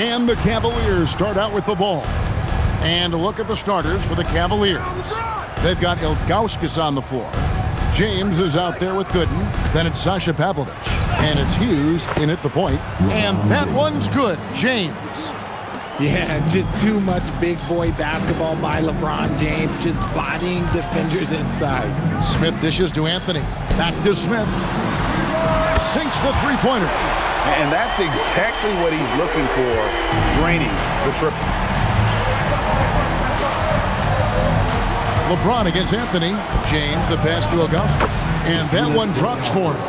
And the Cavaliers start out with the ball. And look at the starters for the Cavaliers. They've got Ilgauskas on the floor. James is out there with Gooden. Then it's Sasha Pavlovich. And it's Hughes in at the point. And that one's good. James. Yeah, just too much big boy basketball by LeBron James, just bodying defenders inside. Smith dishes to Anthony. Back to Smith. Sinks the three-pointer. And that's exactly what he's looking for, draining the triple. LeBron against Anthony. James, the pass to Ilgauskas. And that one drops for him.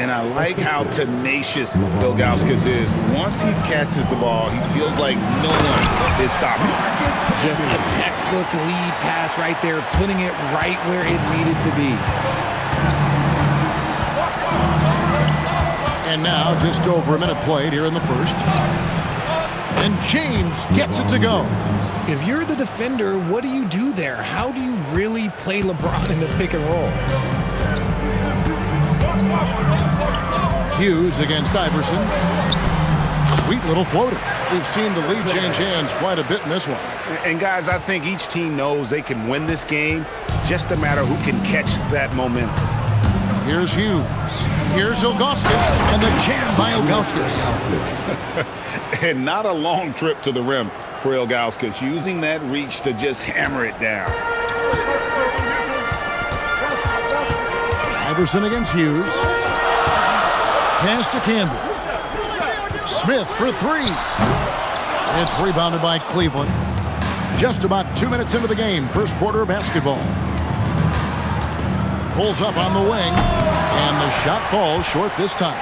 And I like how tenacious Ilgauskas is. Once he catches the ball, he feels like no one is stopping him. Just a textbook lead pass right there, putting it right where it needed to be. And now just over a minute played here in the first. And James gets it to go. If you're the defender, what do you do there? How do you really play LeBron in the pick and roll? Hughes against Iverson. Sweet little floater. We've seen the lead change hands quite a bit in this one. And guys, I think each team knows they can win this game. Just a matter who can catch that momentum. Here's Hughes. Here's Ilgauskas. And the jam by Ilgauskas. And not a long trip to the rim for Ilgauskas, using that reach to just hammer it down. Iverson against Hughes. Pass to Campbell. Smith for three. It's rebounded by Cleveland. Just about 2 minutes into the game, first quarter of basketball. Pulls up on the wing, and the shot falls short this time.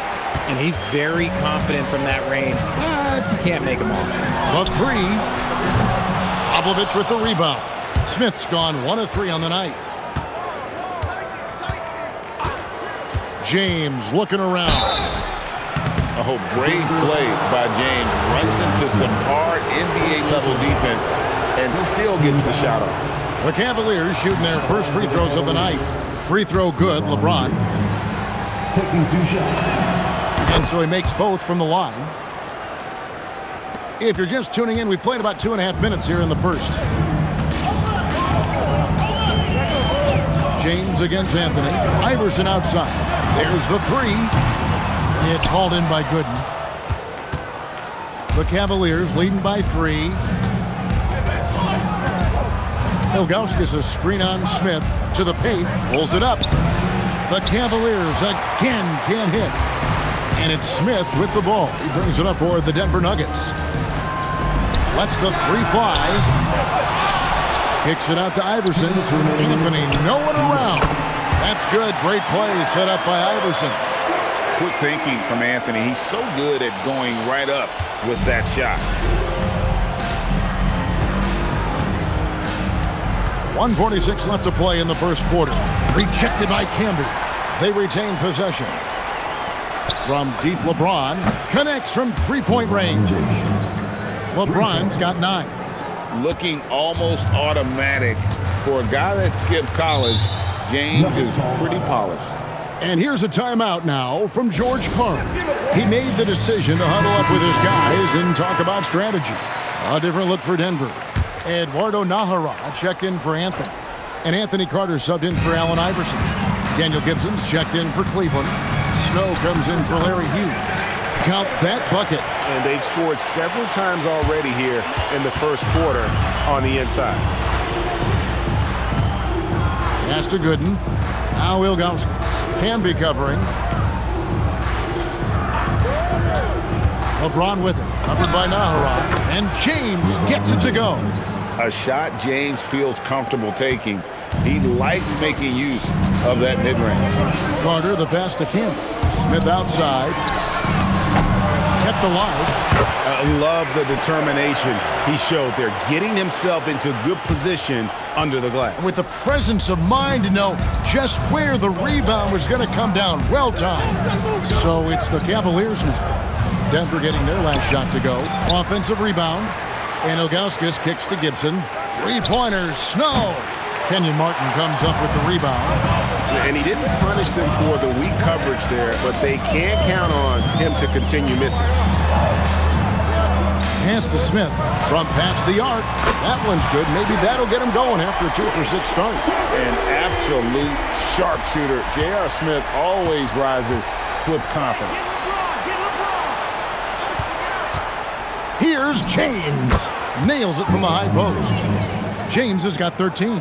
And he's very confident from that range, but you can't make him all. The three. Pavlovich with the rebound. Smith's gone 1 of 3 on the night. James looking around. Oh, great play by James. Runs into some hard NBA-level defense and still gets the shot off. The Cavaliers shooting their first free throws of the night. Free throw good, LeBron. Taking 2 shots. And so he makes both from the line. If you're just tuning in, we've played about 2.5 minutes here in the first. James against Anthony. Iverson outside. There's the three. It's hauled in by Gooden. The Cavaliers leading by 3. Ilgauskas a screen on Smith to the paint. Pulls it up. The Cavaliers again can't hit. And it's Smith with the ball. He brings it up for the Denver Nuggets. Lets the three fly. Kicks it out to Iverson. Anthony, no one around. That's good. Great play set up by Iverson. Quick thinking from Anthony. He's so good at going right up with that shot. 1:46 left to play in the first quarter. Rejected by Campbell. They retain possession. From deep, LeBron connects from three-point range. LeBron's got 9. Looking almost automatic. For a guy that skipped college, James is pretty polished. And here's a timeout now from George Park. He made the decision to huddle up with his guys and talk about strategy. A different look for Denver. Eduardo Nahara checked in for Anthony. And Anthony Carter subbed in for Allen Iverson. Daniel Gibson's checked in for Cleveland. Snow comes in for Larry Hughes. Count that bucket. And they've scored several times already here in the first quarter on the inside. Pass to Gooden. Now Ilgauskas can be covering. LeBron with it. Covered by Nahara. And James gets it to go. A shot James feels comfortable taking. He likes making use of that mid-range. Carter, the pass to Campbell. Smith outside. Kept alive. I love the determination he showed there, getting himself into good position under the glass. With the presence of mind to know just where the rebound was going to come down. Well timed. So it's the Cavaliers now. Denver getting their last shot to go. Offensive rebound. And Ilgauskas kicks to Gibson. Three-pointers. Snow. Kenyon Martin comes up with the rebound. And he didn't punish them for the weak coverage there, but they can't count on him to continue missing. pass to Smith from past the arc. That one's good. Maybe that'll get him going after a 2-for-6 start. An absolute sharpshooter. J.R. Smith always rises with confidence. Here's James. Nails it from the high post. James has got 13.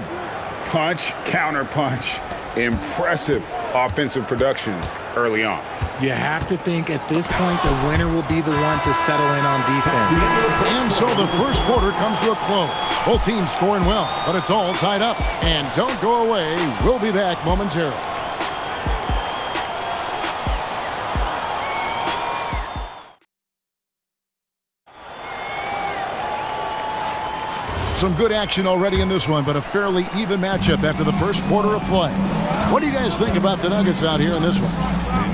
Punch, counter punch. Impressive offensive production early on. You have to think at this point the winner will be the one to settle in on defense. And so the first quarter comes to a close. Both teams scoring well, but it's all tied up. And don't go away. We'll be back momentarily. Some good action already in this one, but a fairly even matchup after the first quarter of play. What do you guys think about the Nuggets out here in this one?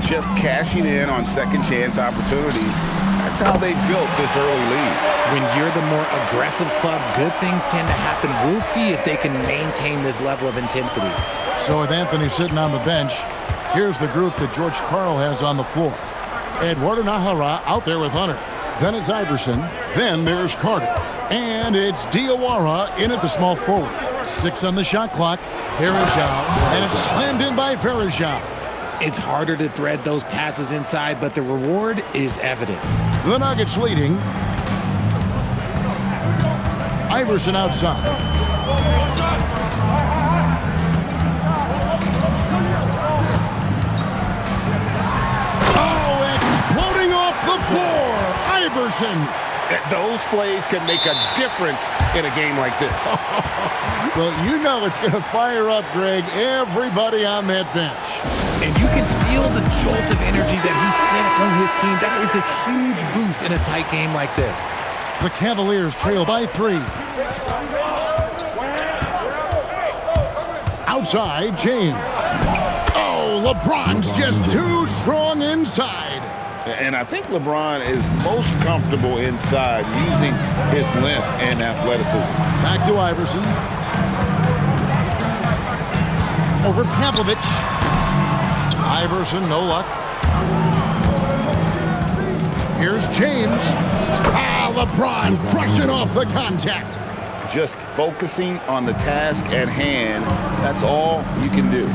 Just cashing in on second chance opportunities. That's how they built this early lead. When you're the more aggressive club, good things tend to happen. We'll see if they can maintain this level of intensity. So with Anthony sitting on the bench, here's the group that George Karl has on the floor. Eduardo Nahara out there with Hunter. Then it's Iverson. Then there's Carter. And it's Diawara in at the small forward. 6 on the shot clock. Varejao. And it's slammed in by Varejao. It's harder to thread those passes inside, but the reward is evident. The Nuggets leading. Iverson outside. Oh, exploding off the floor. Iverson. Those plays can make a difference in a game like this. Well, you know it's going to fire up, Greg, everybody on that bench. And you can feel the jolt of energy that he sent through his team. That is a huge boost in a tight game like this. The Cavaliers trail by 3. Outside, James. Oh, LeBron's just too strong inside. And I think LeBron is most comfortable inside using his length and athleticism. Back to Iverson. Over Pavlovich. Iverson, no luck. Here's James. LeBron brushing off the contact. Just focusing on the task at hand, that's all you can do.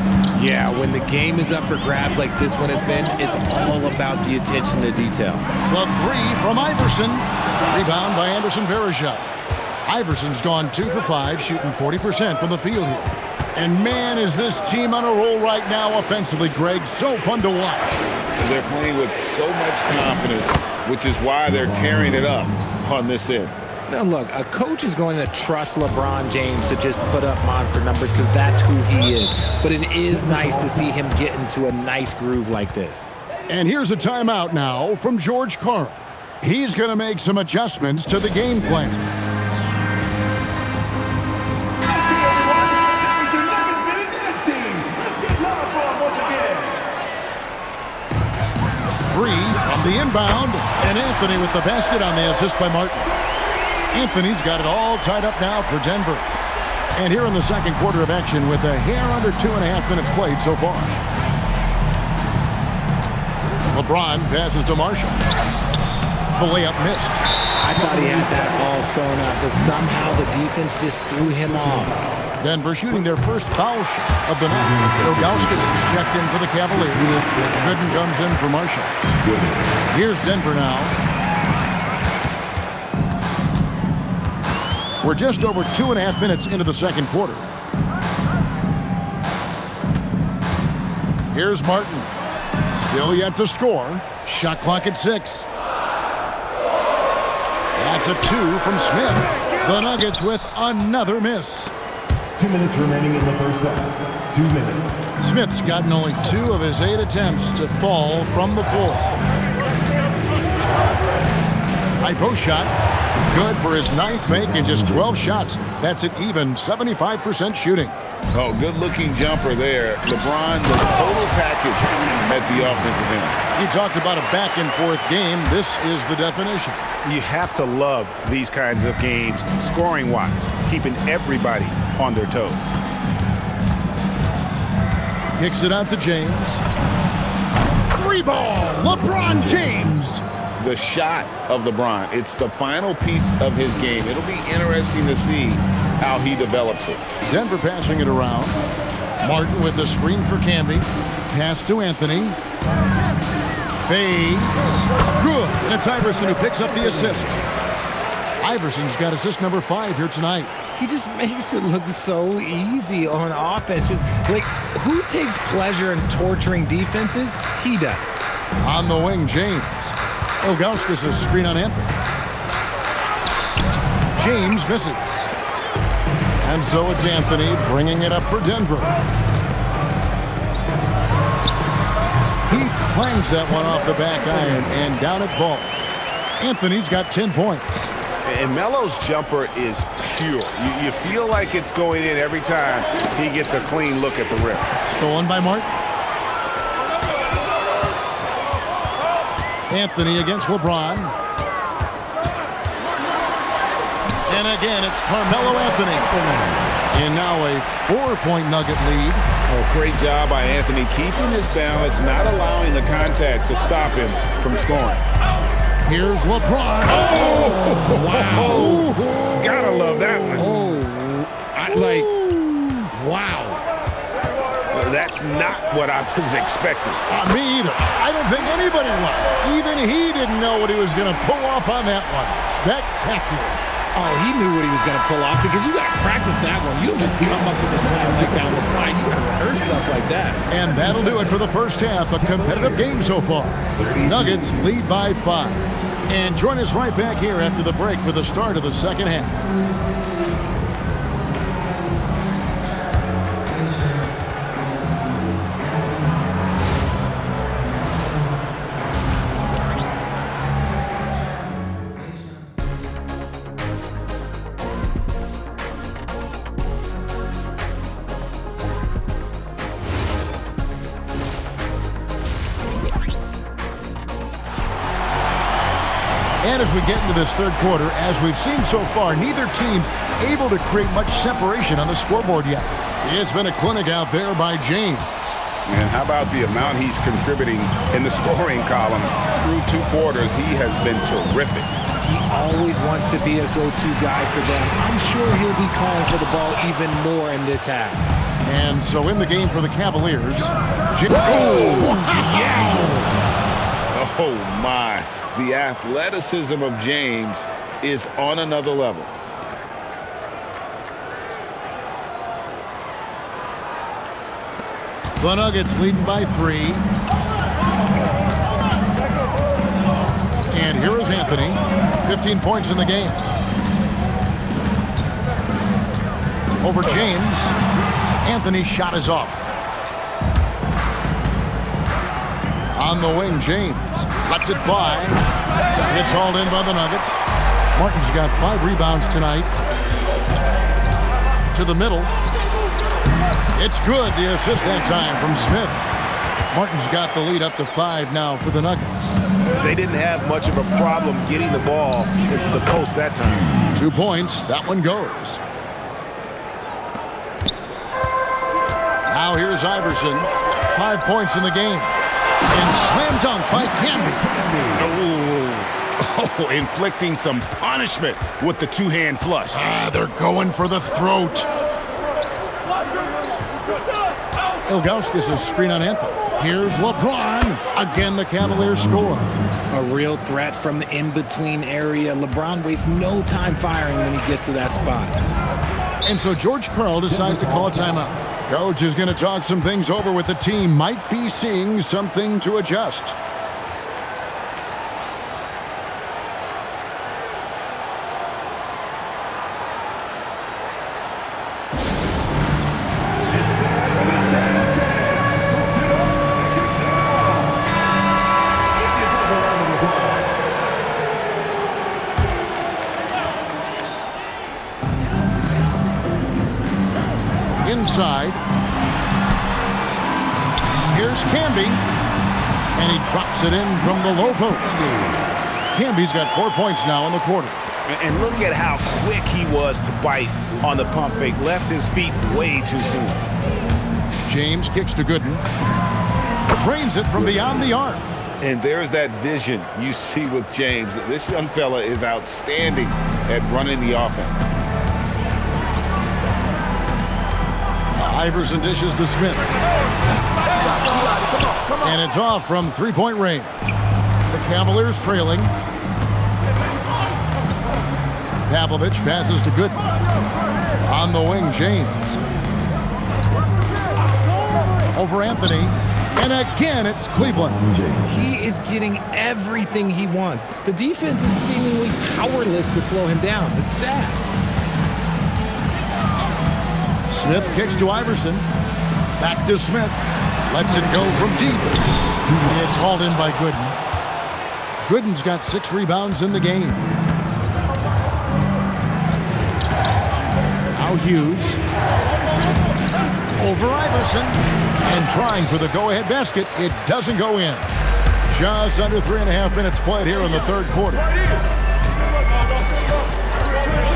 Yeah, when the game is up for grabs like this one has been, it's all about the attention to detail. The 3 from Iverson. Rebound by Anderson Varejao. Iverson's gone 2 for 5, shooting 40% from the field here. And man, is this team on a roll right now offensively, Greg. So fun to watch. They're playing with so much confidence, which is why they're tearing it up on this end. Now look, a coach is going to trust LeBron James to just put up monster numbers because that's who he is. But it is nice to see him get into a nice groove like this. And here's a timeout now from George Karl. He's going to make some adjustments to the game plan. Three from the inbound, and Anthony with the basket on the assist by Martin. Anthony's got it all tied up now for Denver. And here in the second quarter of action with a hair under 2.5 minutes played so far. LeBron passes to Marshall. The layup missed. I thought he had that all sewn up, but somehow the defense just threw him off. Denver shooting their first foul shot of the night. Ilgauskas is checked in for the Cavaliers. Gooden comes in for Marshall. Here's Denver now. We're just over 2.5 minutes into the second quarter. Here's Martin. Still yet to score. Shot clock at 6. That's a 2 from Smith. The Nuggets with another miss. 2 minutes remaining in the first half. 2 minutes. Smith's gotten only 2 of his 8 attempts to fall from the floor. High post shot. Good for his 9th make in just 12 shots. That's an even 75% shooting. Oh, good-looking jumper there. LeBron, the total package at the offensive end. You talked about a back-and-forth game. This is the definition. You have to love these kinds of games, scoring-wise, keeping everybody on their toes. Kicks it out to James. 3 ball, LeBron James. the shot of LeBron. It's the final piece of his game. It'll be interesting to see how he develops it. Denver passing it around. Martin with the screen for Camby. Pass to Anthony. Fades. Good. And it's Iverson who picks up the assist. Iverson's got assist number 5 here tonight. He just makes it look so easy on offense. Like, who takes pleasure in torturing defenses? He does. On the wing, James. Ilgauskas a screen on Anthony. James misses. And so it's Anthony bringing it up for Denver. He clangs that one off the back iron, and down it falls. Anthony's got 10 points. And Melo's jumper is pure. You feel like it's going in every time he gets a clean look at the rim. Stolen by Martin. Anthony against LeBron. And again, it's Carmelo Anthony. And now a 4-point Nugget lead. Oh, great job by Anthony keeping his balance, not allowing the contact to stop him from scoring. Here's LeBron. Oh, wow. Gotta love that one. Wow. That's not what I was expecting. Me either. I don't think anybody was. Even he didn't know what he was going to pull off on that one. Spectacular. Oh, he knew what he was going to pull off because you got to practice that one. You don't just come up with a slam like that on the fly. You got to rehearse stuff like that. And that'll do it for the first half. A competitive game so far. Nuggets lead by 5. And join us right back here after the break for the start of the second half. And as we get into this third quarter, as we've seen so far, neither team able to create much separation on the scoreboard yet. It's been a clinic out there by James. And how about the amount he's contributing in the scoring column? Through 2 quarters, he has been terrific. He always wants to be a go-to guy for them. I'm sure he'll be calling for the ball even more in this half. And so in the game for the Cavaliers. Yes! Oh, my. The athleticism of James is on another level. The Nuggets leading by 3. And here is Anthony. 15 points in the game. Over James. Anthony's shot is off. On the wing, James lets it fly. It's hauled in by the Nuggets. Martin's got 5 rebounds tonight. To the middle. It's good, the assist that time from Smith. Martin's got the lead up to 5 now for the Nuggets. They didn't have much of a problem getting the ball into the post that time. 2 points, that one goes. Now here's Iverson. 5 points in the game. And slam dunk by Camby. Oh, inflicting some punishment with the 2-hand flush. They're going for the throat. Ilgauskas a screen on Anthony. Here's LeBron. Again, the Cavaliers score. A real threat from the in-between area. LeBron wastes no time firing when he gets to that spot. And so George Karl decides to call a timeout. Coach is going to talk some things over with the team. Might be seeing something to adjust. Inside. Here's Camby. And he drops it in from the low post. Camby's got 4 points now in the quarter. And look at how quick he was to bite on the pump fake. Left his feet way too soon. James kicks to Gooden. Drains it from beyond the arc. And there's that vision you see with James. This young fella is outstanding at running the offense. Iverson dishes to Smith. And it's off from three-point range. The Cavaliers trailing. Pavlovich passes to Gooden. On the wing, James. Over Anthony. And again, it's Cleveland. He is getting everything he wants. The defense is seemingly powerless to slow him down. It's sad. Smith kicks to Iverson. Back to Smith. Lets it go from deep. It's hauled in by Gooden. Gooden's got 6 rebounds in the game. Now Hughes. Over Iverson. And trying for the go-ahead basket. It doesn't go in. Just under 3.5 minutes played here in the third quarter.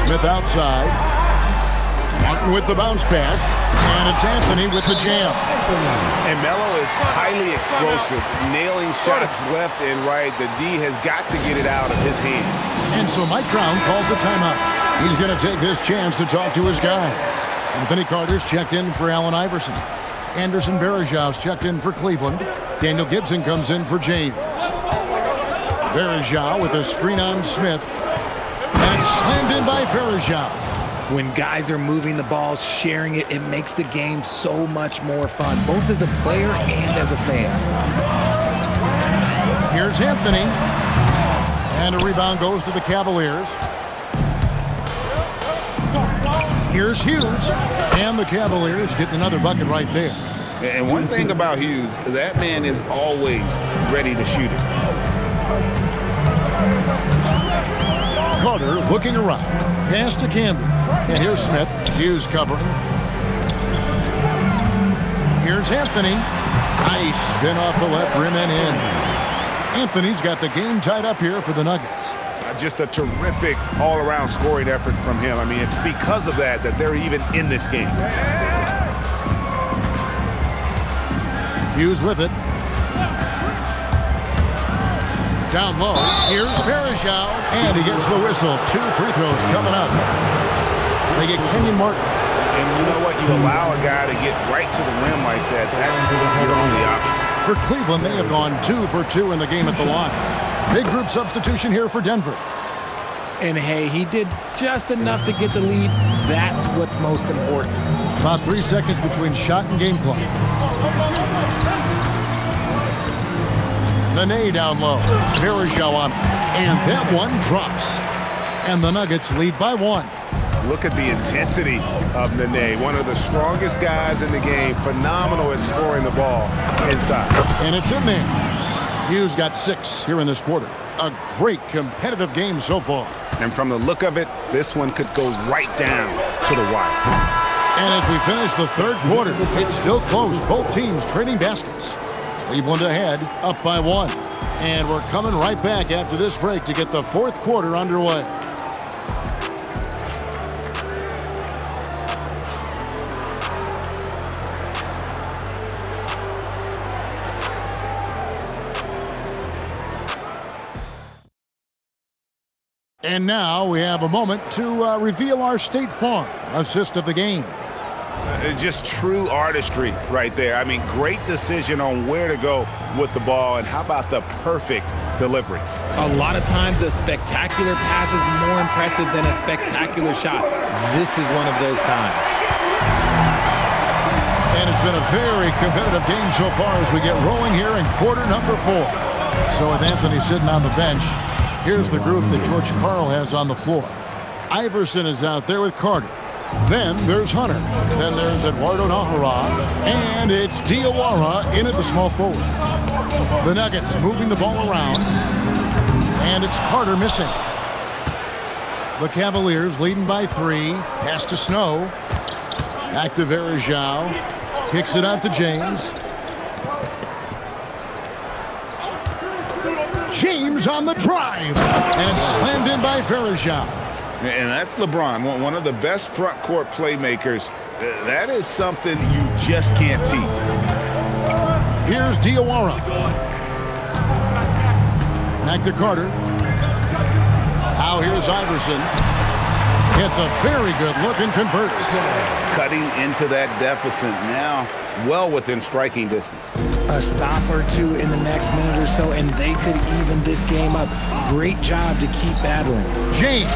Smith outside. Martin with the bounce pass. And it's Anthony with the jam. And Melo is highly explosive, nailing shots left and right. The D has got to get it out of his hands. And so Mike Brown calls the timeout. He's going to take this chance to talk to his guys. Anthony Carter's checked in for Allen Iverson. Anderson Varejau's checked in for Cleveland. Daniel Gibson comes in for James. Varejao with a screen on Smith. And slammed in by Varejao. When guys are moving the ball, sharing it, it makes the game so much more fun, both as a player and as a fan. Here's Anthony. And a rebound goes to the Cavaliers. Here's Hughes. And the Cavaliers getting another bucket right there. And one thing about Hughes, that man is always ready to shoot it. Carter looking around. Pass to Camden. And here's Smith. Hughes covering. Here's Anthony. Nice spin off the left rim and in. Anthony's got the game tied up here for the Nuggets. Just a terrific all-around scoring effort from him. I mean, it's because of that they're even in this game. Hughes with it. Down low. Here's Varejao. And he gets the whistle. 2 free throws coming up. They get Kenyon Martin. And you know what? You allow a guy to get right to the rim like that. That's your only option. For Cleveland, they have gone 2 for 2 in the game at the line. Big group substitution here for Denver. And hey, he did just enough to get the lead. That's what's most important. About 3 seconds between shot and game clock. Nene down low. Varejao on. And that one drops. And the Nuggets lead by 1. Look at the intensity of Nene, one of the strongest guys in the game. Phenomenal at scoring the ball inside. And it's in there. Hughes got 6 here in this quarter. A great competitive game so far. And from the look of it, this one could go right down to the wire. And as we finish the third quarter, it's still close. Both teams trading baskets. Cleveland ahead, up by 1. And we're coming right back after this break to get the fourth quarter underway. And now we have a moment to reveal our State Farm assist of the game. Just true artistry right there. I mean, great decision on where to go with the ball, and how about the perfect delivery? A lot of times a spectacular pass is more impressive than a spectacular shot. This is one of those times. And it's been a very competitive game so far as we get rolling here in quarter number 4. So with Anthony sitting on the bench, here's the group that George Karl has on the floor. Iverson is out there with Carter. Then there's Hunter. Then there's Eduardo Nahara. And it's Diawara in at the small forward. The Nuggets moving the ball around. And it's Carter missing. The Cavaliers leading by 3. Pass to Snow. Back to Varejao. Kicks it out to James. James on the drive. And slammed in by Varejao. And that's LeBron, one of the best front court playmakers. That is something you just can't teach. Here's Diawara. Back to Carter. Now here's Iverson. It's a very good look and converts. Cutting into that deficit now, well within striking distance. A stop or two in the next minute or so, and they could even this game up. Great job to keep battling. James.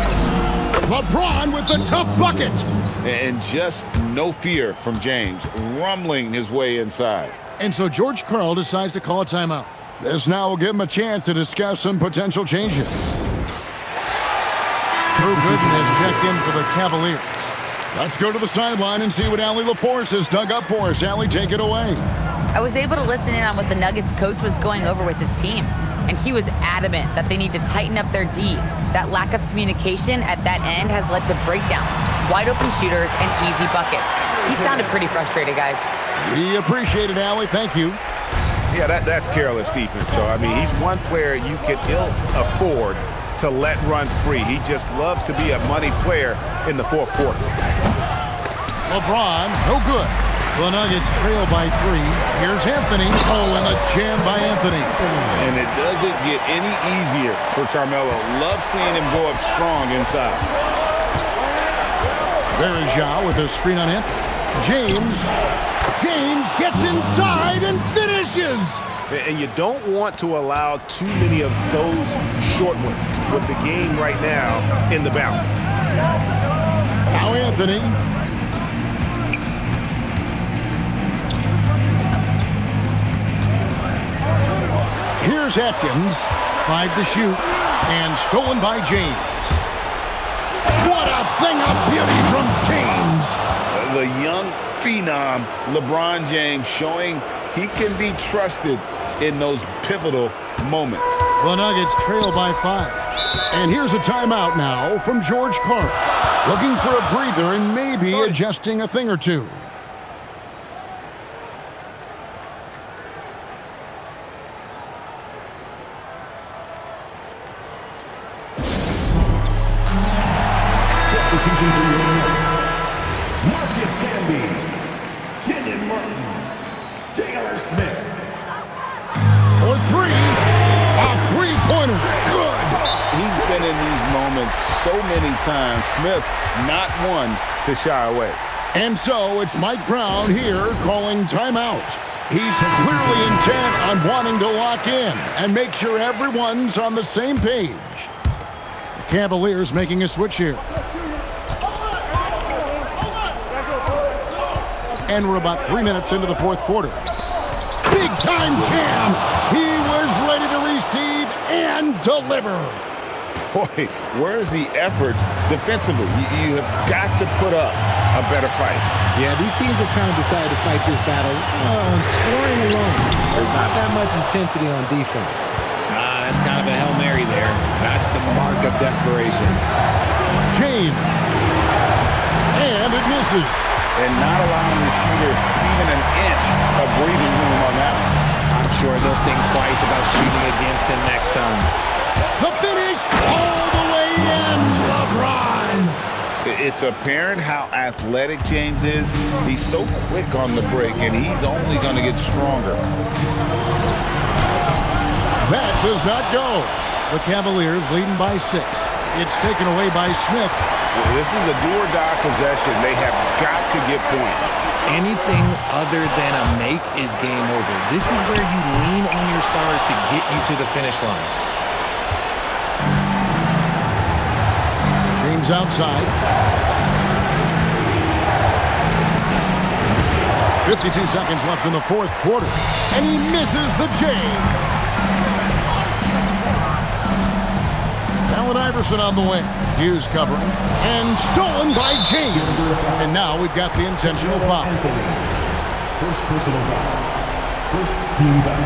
LeBron with the tough bucket. And just no fear from James, rumbling his way inside. And so George Karl decides to call a timeout. This now will give him a chance to discuss some potential changes. Drew Gooden has checked in for the Cavaliers. Let's go to the sideline and see what Allie LaForce has dug up for us. Allie, take it away. I was able to listen in on what the Nuggets coach was going over with his team, and he was adamant that they need to tighten up their D. That lack of communication at that end has led to breakdowns, wide open shooters, and easy buckets. He sounded pretty frustrated, guys. We appreciate it, Allie. Thank you. Yeah, that's careless defense, though. I mean, he's one player you can ill afford to let run free. He just loves to be a money player in the fourth quarter. LeBron, no good. The Nuggets trail by 3. Here's Anthony. Oh, and the jam by Anthony. And it doesn't get any easier for Carmelo. Love seeing him go up strong inside. There's Ja with a screen on Anthony. James gets inside and finishes. And you don't want to allow too many of those short ones with the game right now in the balance. Now Anthony. Here's Atkins. 5 to shoot. And stolen by James. What a thing of beauty from James. The young phenom, LeBron James, showing he can be trusted in those pivotal moments. The Nuggets trail by 5. And here's a timeout now from George Karl. Looking for a breather and maybe adjusting a thing or two. Marcus Camby, Kenyon Martin, Taylor Smith. For 3, a three-pointer, good. He's been in these moments so many times. Smith, not one to shy away. And so it's Mike Brown here calling timeout. He's clearly intent on wanting to lock in and make sure everyone's on the same page. The Cavaliers making a switch here. And we're about 3 minutes into the fourth quarter. Big-time jam. He was ready to receive and deliver. Boy, where's the effort defensively? You have got to put up a better fight. Yeah, these teams have kind of decided to fight this battle on scoring alone. There's not that much intensity on defense. That's kind of a Hail Mary there. That's the mark of desperation. James. And it misses. And not allowing the shooter even an inch of breathing room on that one. I'm sure they'll think twice about shooting against him next time. The finish all the way in. LeBron. It's apparent how athletic James is. He's so quick on the break, and he's only going to get stronger. That does not go. The Cavaliers leading by 6. It's taken away by Smith. This is a do-or-die possession. They have got to get points. Anything other than a make is game over. This is where you lean on your stars to get you to the finish line. James outside. 52 seconds left in the fourth quarter. And he misses the J. Allen Iverson on the wing. Hughes covering. And stolen by James. And now we've got the intentional foul. First personal foul. First team foul.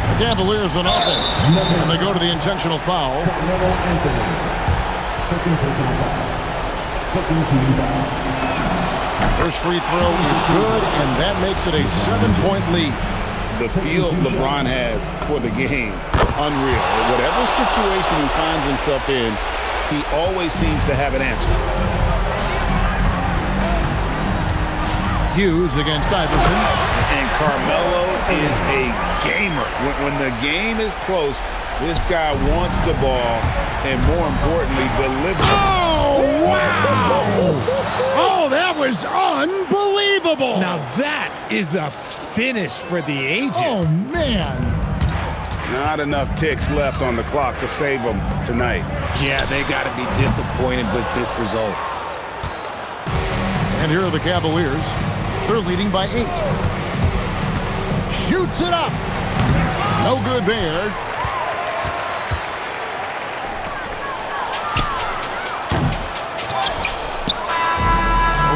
The Cavaliers on offense. And they go to the intentional foul. Carmelo Anthony. Second personal foul. Second team foul. First free throw is good, and that makes it a 7-point lead. The feel LeBron has for the game, unreal. Whatever situation he finds himself in, he always seems to have an answer. Hughes against Iverson. And Carmelo is a gamer. When the game is close, this guy wants the ball and, more importantly, delivers. Oh, wow! Oh, that was unbelievable! Now that is a finish for the ages. Oh, man. Not enough ticks left on the clock to save them tonight. Yeah, they got to be disappointed with this result. And here are the Cavaliers. They're leading by 8. Shoots it up. No good there.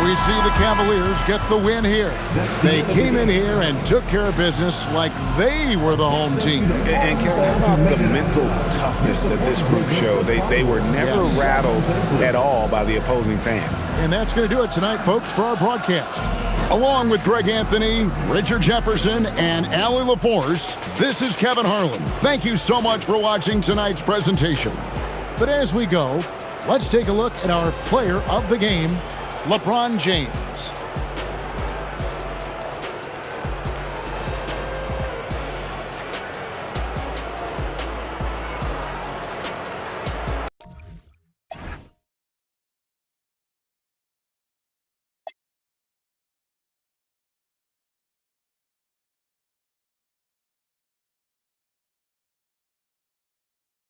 We see the Cavaliers get the win here. They came in here and took care of business like they were the home team. And Kevin, how about the mental toughness that this group showed? They were never rattled at all by the opposing fans. And that's going to do it tonight, folks, for our broadcast. Along with Greg Anthony, Richard Jefferson, and Allie LaForce, this is Kevin Harlan. Thank you so much for watching tonight's presentation. But as we go, let's take a look at our player of the game, LeBron James.